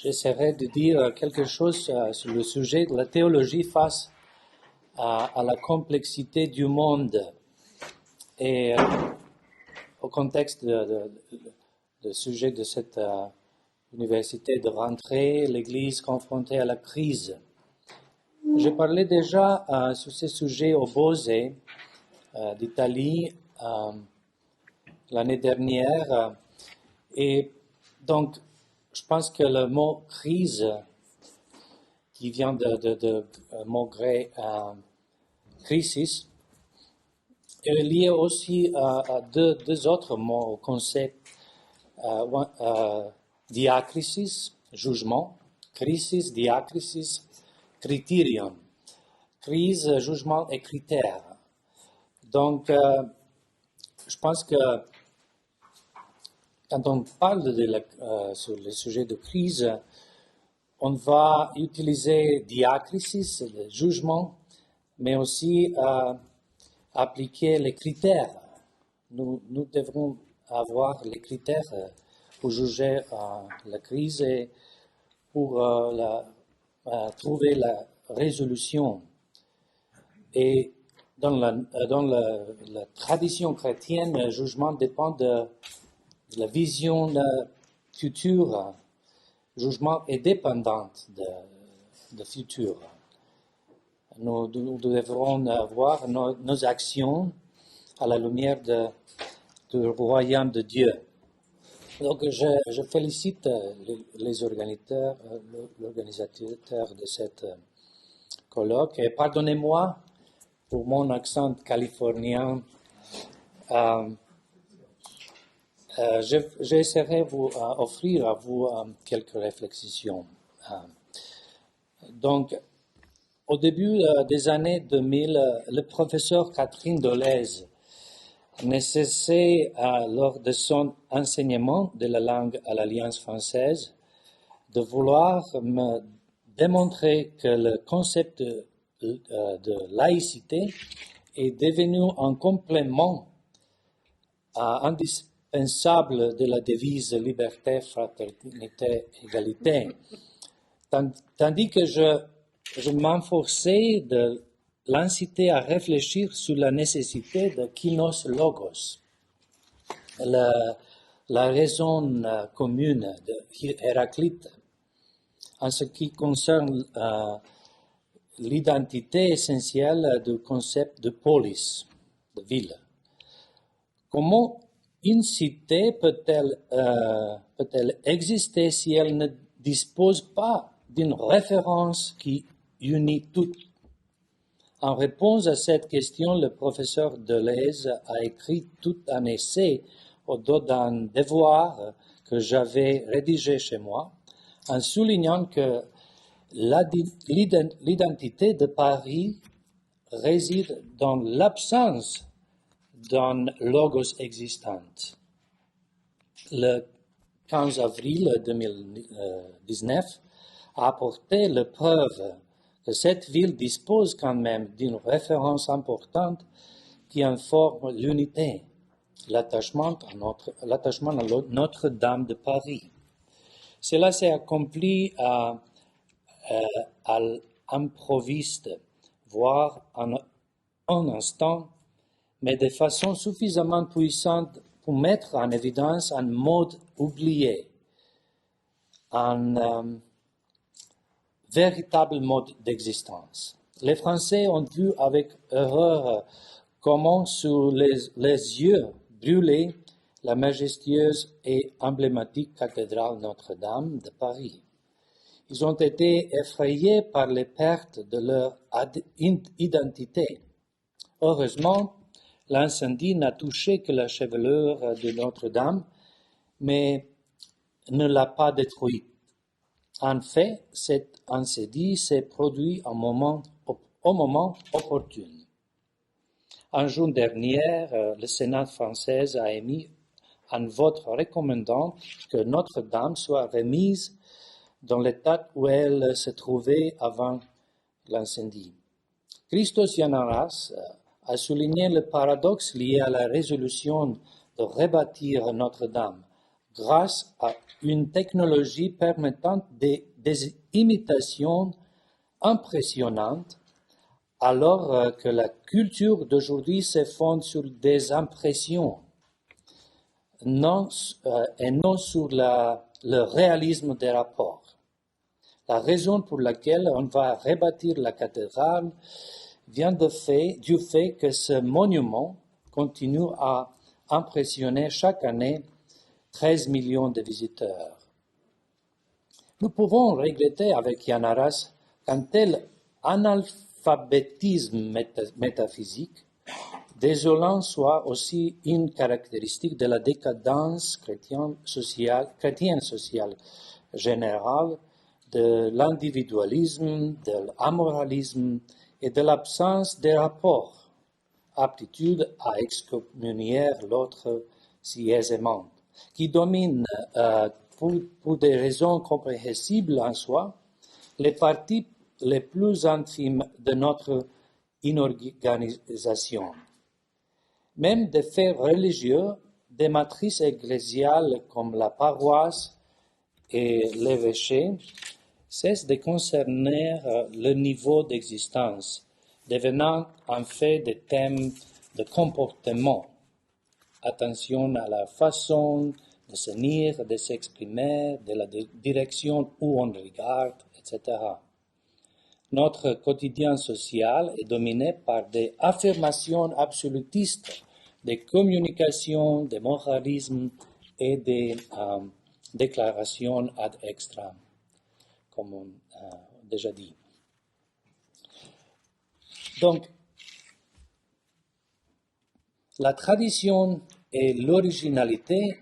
j'essaierai de dire quelque chose sur le sujet de la théologie face à la complexité du monde et au contexte du sujet de cette université de rentrée, l'Église confrontée à la crise. J'ai parlé déjà sur ce sujet au Bose d'Italie l'année dernière et donc je pense que le mot crise qui vient de mot grec crisis est lié aussi à deux autres mots au concept diacrisis, jugement, crisis, diacrisis, criterion, crise, jugement et critère. Donc, je pense que quand on parle sur le sujet de crise, on va utiliser diacrisis, le jugement, mais aussi appliquer les critères. Nous devrons avoir les critères pour juger la crise et pour trouver la résolution. Et dans la tradition chrétienne, le jugement dépend de la vision future. Le jugement est dépendant de futur. Nous devrons voir nos actions à la lumière du royaume de Dieu. Donc, je félicite les organisateurs de cette colloque. Et pardonnez-moi pour mon accent californien. J'essaierai de vous offrir à vous quelques réflexions. Donc, au début des années 2000, le professeur Catherine Dolez ne cessait, lors de son enseignement de la langue à l'Alliance française, de vouloir me démontrer que le concept de laïcité est devenu un complément indispensable de la devise liberté, fraternité, égalité. Tandis que je m'efforçais de l'inciter à réfléchir sur la nécessité de kinos logos, la raison commune de Héraclite, en ce qui concerne l'identité essentielle du concept de polis, de ville. Comment une cité peut-elle exister si elle ne dispose pas d'une référence qui unit toutes? En réponse à cette question, le professeur Deleuze a écrit tout un essai au dos d'un devoir que j'avais rédigé chez moi, en soulignant que l'identité de Paris réside dans l'absence d'un logos existant. Le 15 avril 2019 a apporté la preuve que cette ville dispose quand même d'une référence importante qui informe l'unité, l'attachement à Notre-Dame de Paris. Cela s'est accompli à l'improviste, voire en un instant, mais de façon suffisamment puissante pour mettre en évidence un mode oublié, un véritable mode d'existence. Les Français ont vu avec horreur comment, sous les yeux brûlés, la majestueuse et emblématique cathédrale Notre-Dame de Paris. Ils ont été effrayés par les pertes de leur identité. Heureusement, l'incendie n'a touché que la chevelure de Notre-Dame, mais ne l'a pas détruite. En fait, cet incendie s'est produit au moment opportun. En juin dernier, le Sénat français a émis un vote recommandant que Notre-Dame soit remise dans l'état où elle se trouvait avant l'incendie. Christos Yanaras a souligné le paradoxe lié à la résolution de rebâtir Notre-Dame grâce à une technologie permettant des imitations impressionnantes, alors que la culture d'aujourd'hui se fonde sur des impressions et non sur le réalisme des rapports. La raison pour laquelle on va rebâtir la cathédrale vient du fait que ce monument continue à impressionner chaque année 13 millions de visiteurs. Nous pouvons regretter avec Yann Arras qu'un tel analphabétisme métaphysique désolant soit aussi une caractéristique de la décadence chrétienne sociale générale, de l'individualisme, de l'amoralisme et de l'absence de rapport, aptitude à excommunier l'autre si aisément, qui domine pour des raisons compréhensibles en soi les parties les plus intimes de notre inorganisation. Même des faits religieux, des matrices ecclésiales comme la paroisse et l'évêché cessent de concerner le niveau d'existence, devenant en fait des thèmes de comportement. Attention à la façon de se tenir, de s'exprimer, de la direction où on regarde, etc. Notre quotidien social est dominé par des affirmations absolutistes, des communications, des moralismes et des déclarations ad extra, comme on a déjà dit. Donc, la tradition et l'originalité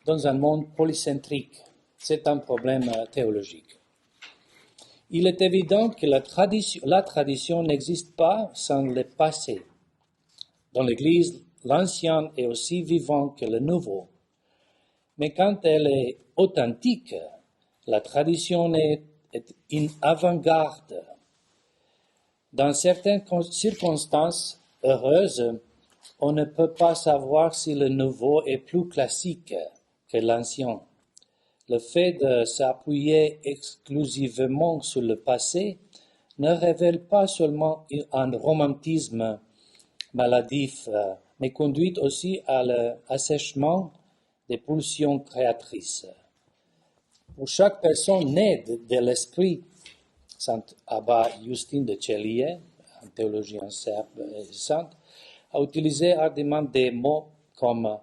dans un monde polycentrique, c'est un problème théologique. Il est évident que la tradition n'existe pas sans le passé. Dans l'Église, l'ancien est aussi vivant que le nouveau. Mais quand elle est authentique, la tradition est une avant-garde. Dans certaines circonstances heureuses, on ne peut pas savoir si le nouveau est plus classique que l'ancien. Le fait de s'appuyer exclusivement sur le passé ne révèle pas seulement un romantisme maladif, mais conduit aussi à l'assèchement des pulsions créatrices. Pour chaque personne née de l'esprit, Saint Abba Justine de Chélier, un théologien serbe et saint, a utilisé hardiment des mots comme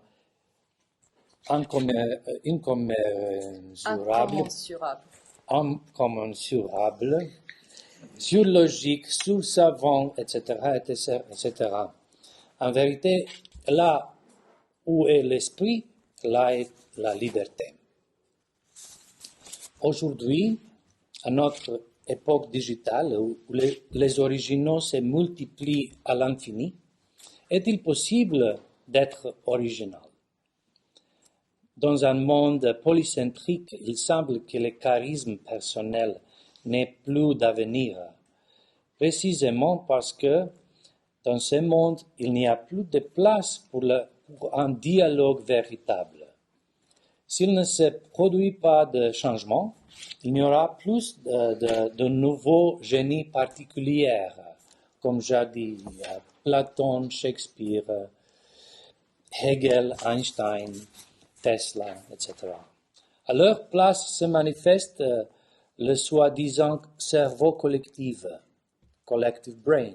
incommensurable, surlogique, sursavant, etc., etc. En vérité, là où est l'esprit, là est la liberté. Aujourd'hui, à notre époque digitale où les originaux se multiplient à l'infini, est-il possible d'être original? Dans un monde polycentrique, il semble que le charisme personnel n'ait plus d'avenir, précisément parce que dans ce monde, il n'y a plus de place pour un dialogue véritable. S'il ne se produit pas de changement, il n'y aura plus de nouveaux génies particuliers, comme j'ai dit, Platon, Shakespeare, Hegel, Einstein, Tesla, etc. À leur place se manifeste le soi-disant cerveau collectif, collective brain,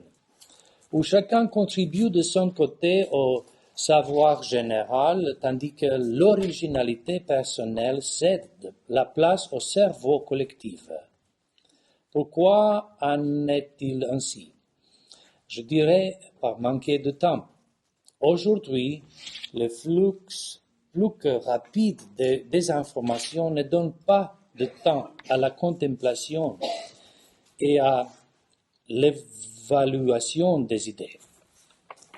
où chacun contribue de son côté au savoir général, tandis que l'originalité personnelle cède la place au cerveau collectif. Pourquoi en est-il ainsi? Je dirais par manquer de temps. Aujourd'hui, le flux plus que rapide des informations ne donne pas de temps à la contemplation et à l'évaluation des idées.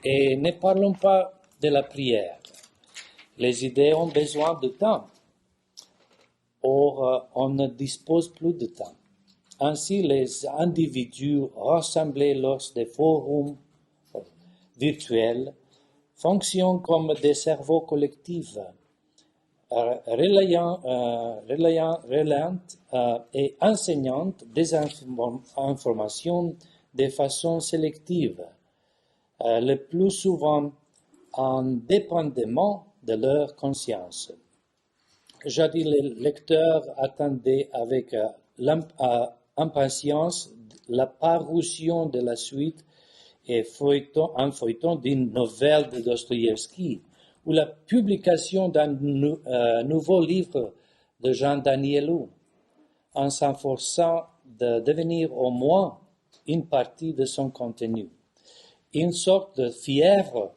Et ne parlons pas de la prière. Les idées ont besoin de temps. Or, on ne dispose plus de temps. Ainsi, les individus rassemblés lors des forums virtuels fonctionnent comme des cerveaux collectifs, relayante et enseignante des informations de façon sélective, le plus souvent indépendamment de leur conscience. Jadis, les lecteurs attendaient avec impatience la parution de la suite et un feuilleton d'une nouvelle de Dostoïevski ou la publication d'un nouveau livre de Jean Danielou, en s'efforçant de devenir au moins une partie de son contenu. Une sorte de fièvre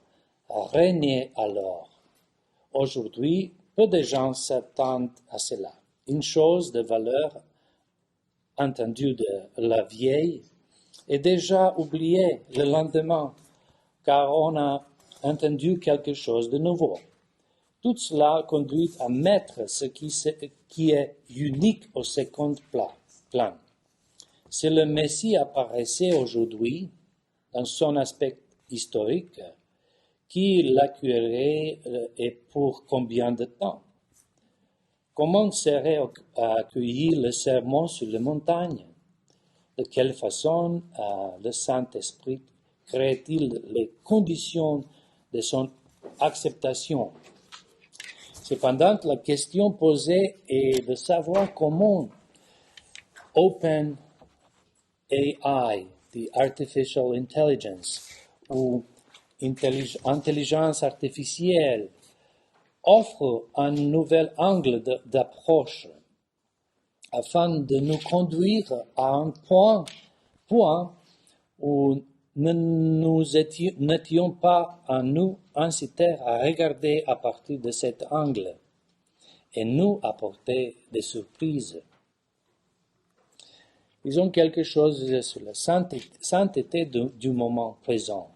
régnait alors. Aujourd'hui, peu de gens s'attendent à cela. Une chose de valeur entendue de la vieille est déjà oubliée le lendemain, car on a entendu quelque chose de nouveau. Tout cela conduit à mettre ce qui est unique au second plan. Si le Messie apparaissait aujourd'hui dans son aspect historique, qui l'accueillerait et pour combien de temps? Comment serait accueilli le sermon sur les montagnes? De quelle façon le Saint-Esprit crée-t-il les conditions de son acceptation? Cependant, la question posée est de savoir comment OpenAI, the Artificial Intelligence, ou intelligence artificielle, offre un nouvel angle d'approche afin de nous conduire à un point où nous n'étions pas à nous inciter à regarder à partir de cet angle et nous apporter des surprises. Disons quelque chose sur la sainteté du moment présent.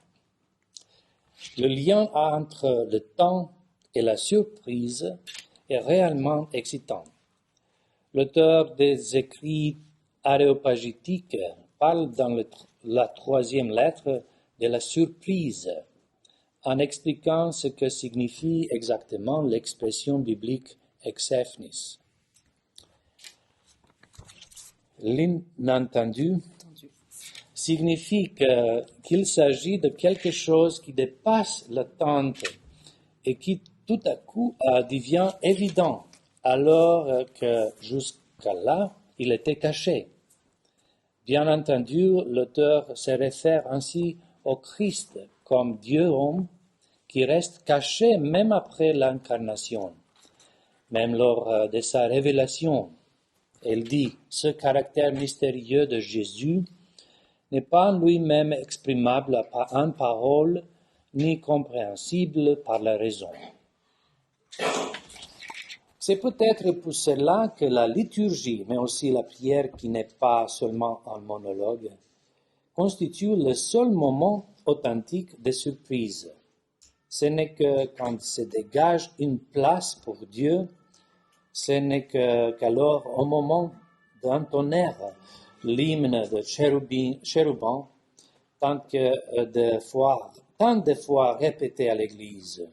Le lien entre le temps et la surprise est réellement excitant. L'auteur des écrits aréopagitiques parle dans la troisième lettre de la surprise, en expliquant ce que signifie exactement l'expression biblique exephnis. L'inattendu signifie qu'il s'agit de quelque chose qui dépasse l'attente et qui tout à coup devient évident, alors que jusqu'à là, il était caché. Bien entendu, l'auteur se réfère ainsi au Christ comme Dieu-homme qui reste caché même après l'incarnation, même lors de sa révélation. Il dit, ce caractère mystérieux de Jésus n'est pas lui-même exprimable en paroles, ni compréhensible par la raison. C'est peut-être pour cela que la liturgie, mais aussi la prière qui n'est pas seulement un monologue, constitue le seul moment authentique de surprise. Ce n'est que quand se dégage une place pour Dieu, ce n'est qu'alors au moment d'entonner l'hymne de chérubin, tant de fois répété à l'Église,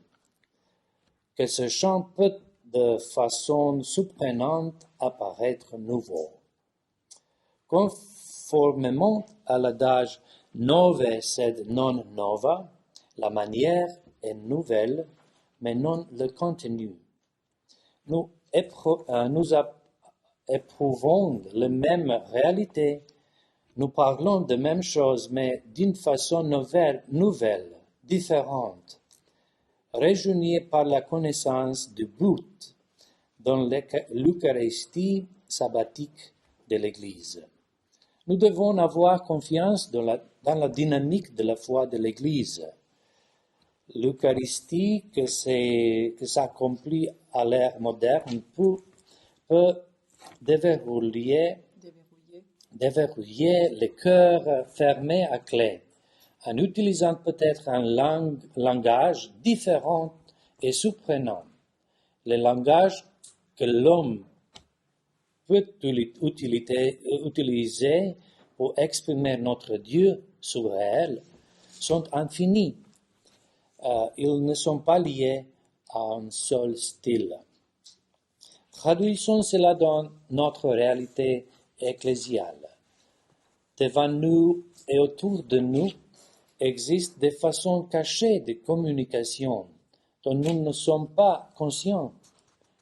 que ce chant peut de façon surprenante apparaître nouveau. Conformément à l'adage nove sed non nova, la manière est nouvelle, mais non le contenu. Nous éprouvons la même réalité, nous parlons de même chose, mais d'une façon nouvelle, différente, réjouis par la connaissance du but dans l'Eucharistie sabbatique de l'Église. Nous devons avoir confiance dans la dynamique de la foi de l'Église. L'Eucharistie que s'accomplit à l'ère moderne peut déverrouiller les cœurs fermés à clé, en utilisant peut-être un langage différent et surprenant, le langage que l'homme peut utiliser pour exprimer notre Dieu surréel sont infinis. Ils ne sont pas liés à un seul style. Traduisons cela dans notre réalité ecclésiale. Devant nous et autour de nous existent des façons cachées de communication dont nous ne sommes pas conscients.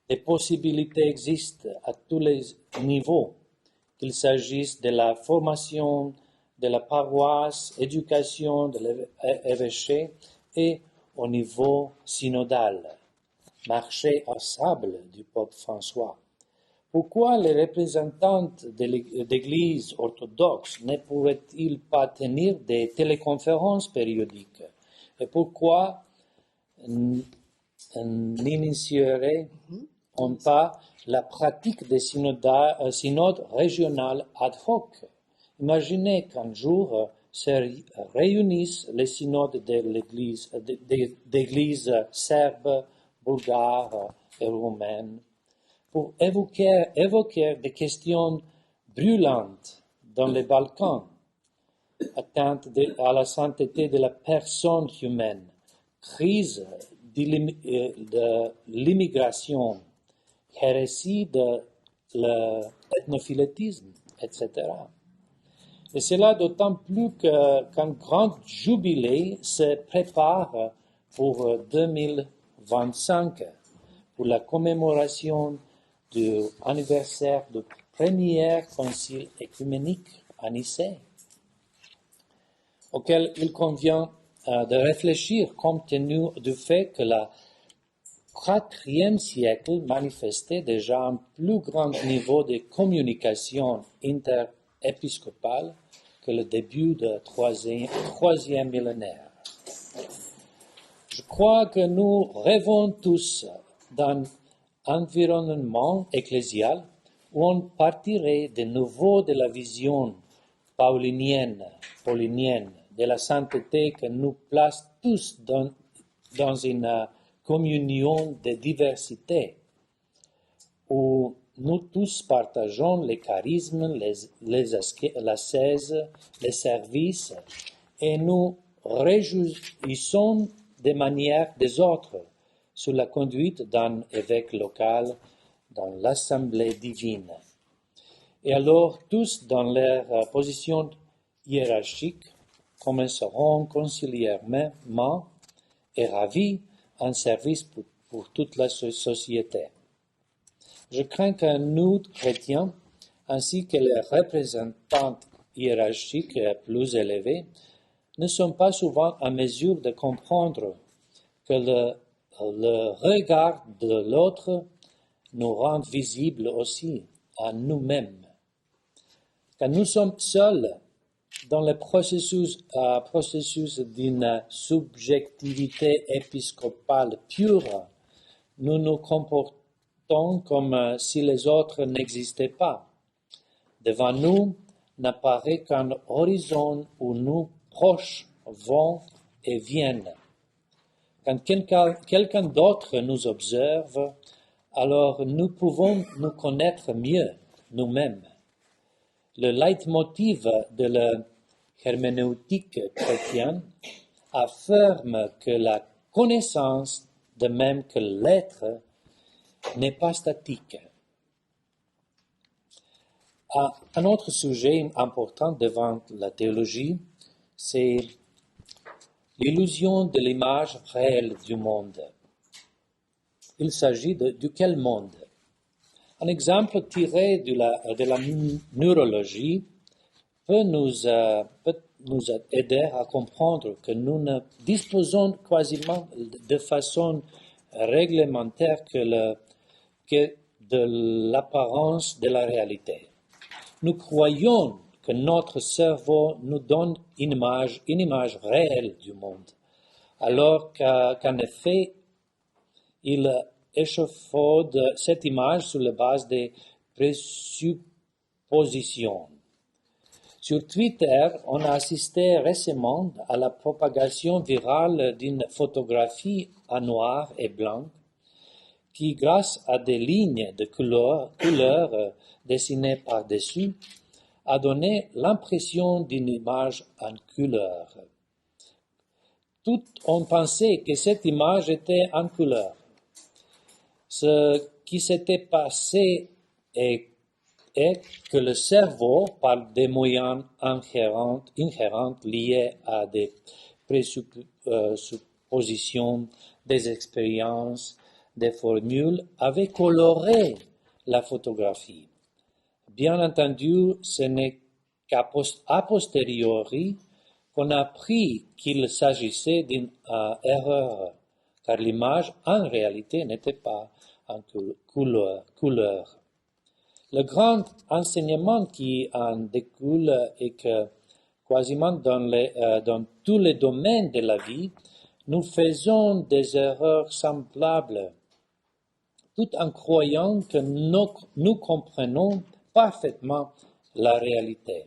Des possibilités existent à tous les niveaux, qu'il s'agisse de la formation, de la paroisse, éducation, de l'évêché et au niveau synodal, marché à sable du pape François. Pourquoi les représentants d'Église orthodoxe ne pourraient-ils pas tenir des téléconférences périodiques? Et pourquoi n'initierait-on pas la pratique des synodes régionales ad hoc? Imaginez qu'un jour se réunissent les synodes d'églises serbes, bulgares et roumaines pour évoquer des questions brûlantes dans les Balkans, atteinte à la sainteté de la personne humaine, crise de l'immigration, hérésie de l'ethnophilétisme, etc. Et cela d'autant plus qu'un grand jubilé se prépare pour 2025, pour la commémoration de l'anniversaire du premier concile œcuménique à Nicée, auquel il convient de réfléchir compte tenu du fait que le IVe siècle manifestait déjà un plus grand niveau de communication interépiscopale que le début du troisième millénaire. Je crois que nous rêvons tous d'un environnement ecclésial où on partirait de nouveau de la vision paulinienne de la sainteté que nous place tous dans une communion de diversité, où nous tous partageons les charismes, les ascèses, les services, et nous réjouissons des manières des autres sous la conduite d'un évêque local dans l'assemblée divine. Et alors, tous dans leur position hiérarchique, commenceront conciliairement et ravis un service pour toute la société. Je crains que nous, chrétiens, ainsi que les représentants hiérarchiques plus élevés, ne sommes pas souvent en mesure de comprendre que le regard de l'autre nous rend visibles aussi à nous-mêmes. Quand nous sommes seuls dans le processus d'une subjectivité épiscopale pure, nous nous comportons comme si les autres n'existaient pas. Devant nous n'apparaît qu'un horizon où nos proches vont et viennent. Quand quelqu'un d'autre nous observe, alors nous pouvons nous connaître mieux nous-mêmes. Le leitmotiv de la herméneutique chrétienne affirme que la connaissance, de même que l'être, n'est pas statique. Un autre sujet important devant la théologie, c'est l'illusion de l'image réelle du monde. Il s'agit de quel monde? Un exemple tiré de la neurologie peut nous aider à comprendre que nous ne disposons quasiment de façon réglementaire que de l'apparence de la réalité. Nous croyons que notre cerveau nous donne une image réelle du monde, alors qu'en effet, il échafaude cette image sur la base des présuppositions. Sur Twitter, on a assisté récemment à la propagation virale d'une photographie en noir et blanc qui, grâce à des lignes de couleurs dessinées par-dessus, a donné l'impression d'une image en couleur. Tout ont pensé que cette image était en couleur, ce qui s'était passé est que le cerveau, par des moyens inhérents liés à des présuppositions, des expériences, des formules, avait coloré la photographie. Bien entendu, ce n'est qu'a posteriori qu'on a appris qu'il s'agissait d'une erreur, car l'image, en réalité, n'était pas en couleur. Le grand enseignement qui en découle est que, quasiment dans tous les domaines de la vie, nous faisons des erreurs semblables, tout en croyant que nous comprenons parfaitement la réalité.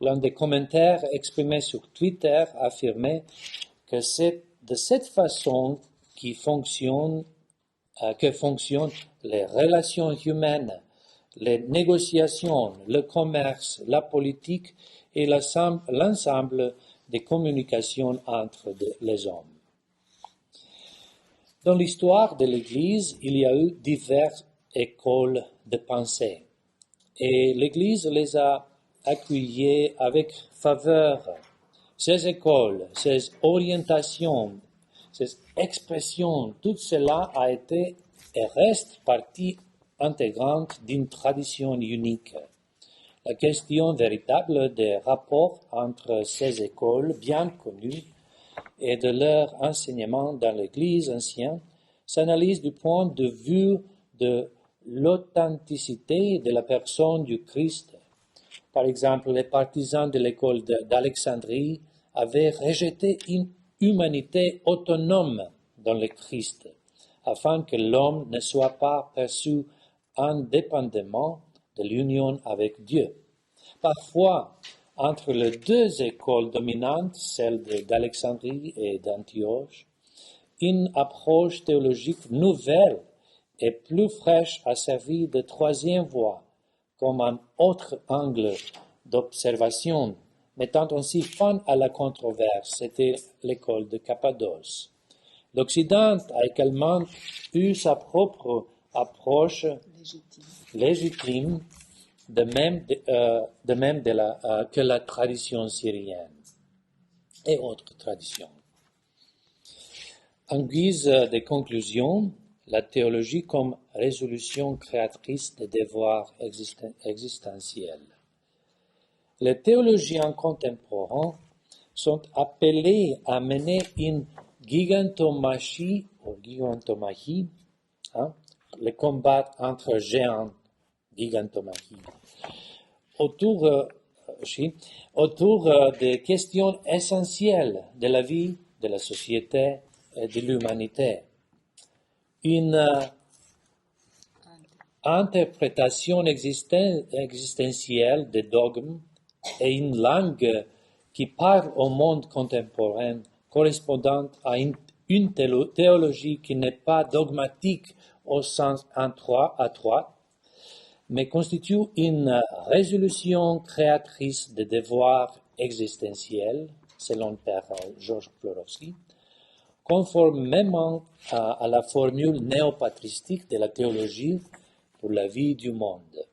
L'un des commentaires exprimés sur Twitter affirmait que c'est de cette façon que fonctionnent les relations humaines, les négociations, le commerce, la politique et l'ensemble des communications entre les hommes. Dans l'histoire de l'Église, il y a eu diverses écoles de pensée et l'Église les a accueillies avec faveur. Ces écoles, ces orientations, ces expressions, tout cela a été et reste partie intégrante d'une tradition unique. La question véritable des rapports entre ces écoles bien connues et de leur enseignement dans l'Église ancienne s'analyse du point de vue de l'authenticité de la personne du Christ. Par exemple, les partisans de l'école d'Alexandrie avaient rejeté une humanité autonome dans le Christ, afin que l'homme ne soit pas perçu indépendamment de l'union avec Dieu. Parfois, entre les deux écoles dominantes, celle d'Alexandrie et d'Antioche, une approche théologique nouvelle et plus fraîche a servi de troisième voie, comme un autre angle d'observation, mettant aussi fin à la controverse. C'était l'école de Cappadoce. L'Occident a également eu sa propre approche légitime, de même que la tradition syrienne et autres traditions. En guise de conclusion, la théologie comme résolution créatrice des devoirs existentiels. Les théologiens contemporains sont appelés à mener une gigantomachie, le combat entre géants, gigantomachie, autour des questions essentielles de la vie, de la société et de l'humanité. Une interprétation existentielle des dogmes et une langue qui parle au monde contemporain correspondant à une théologie qui n'est pas dogmatique au sens étroit, mais constitue une résolution créatrice des devoirs existentiels, selon Père Georges Florovsky, conformément à la formule néopatristique de la théologie pour la vie du monde.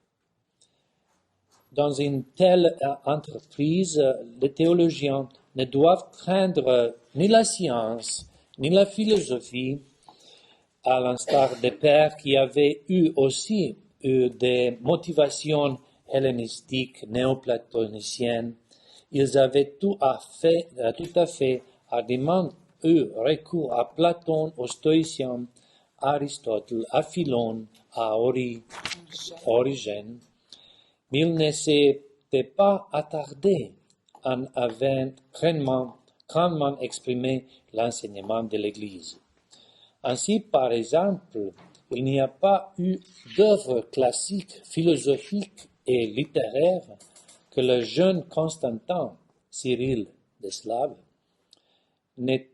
Dans une telle entreprise, les théologiens ne doivent craindre ni la science, ni la philosophie, à l'instar des pères qui avaient eu aussi des motivations hellénistiques, néoplatoniciennes. Ils avaient tout à fait hardiment eu recours à Platon, aux stoïciens, à Aristote, à Philon, à Origène, mais ils ne s'étaient pas attardés en avoir crânement exprimé l'enseignement de l'Église. Ainsi, par exemple, il n'y a pas eu d'œuvre classique, philosophique et littéraire que le jeune Constantin, Cyril de Slave, n'ait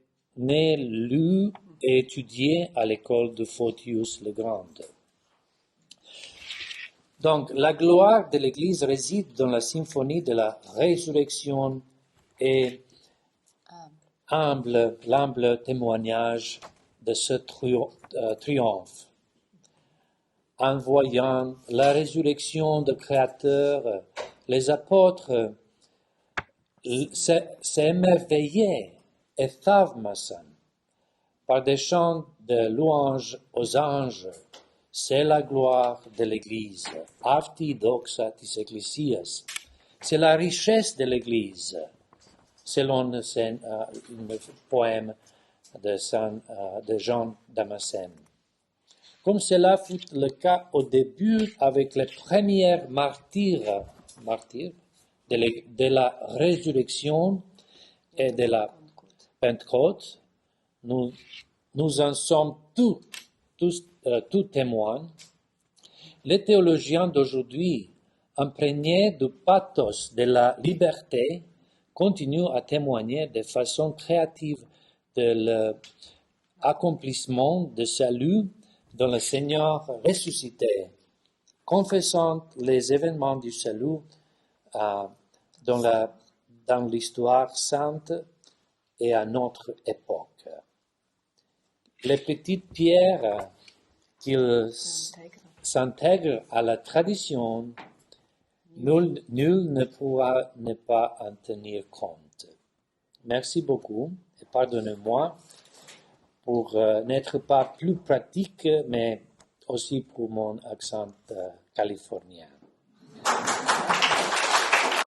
lu et étudié à l'école de Photius le Grand. Donc, la gloire de l'Église réside dans la symphonie de la résurrection et l'humble témoignage de ce triomphe. en voyant la résurrection du Créateur, les apôtres s'émerveillaient et thaumasan par des chants de louange aux anges. C'est la gloire de l'Église. Arti doxa tis ecclesias. C'est la richesse de l'Église, selon le poème de Jean Damascène. Comme cela fut le cas au début avec les premiers martyrs de la résurrection et de la Pentecôte, nous en sommes tous témoins. Les théologiens d'aujourd'hui, imprégnés du pathos de la liberté, continuent à témoigner de façon créative de l'accomplissement du salut dans le Seigneur ressuscité, confessant les événements du salut dans l'histoire sainte et à notre époque. Les petites pierres qu'ils s'intègrent à la tradition, nul ne pourra ne pas en tenir compte. Merci beaucoup et pardonnez-moi pour n'être pas plus pratique, mais aussi pour mon accent californien.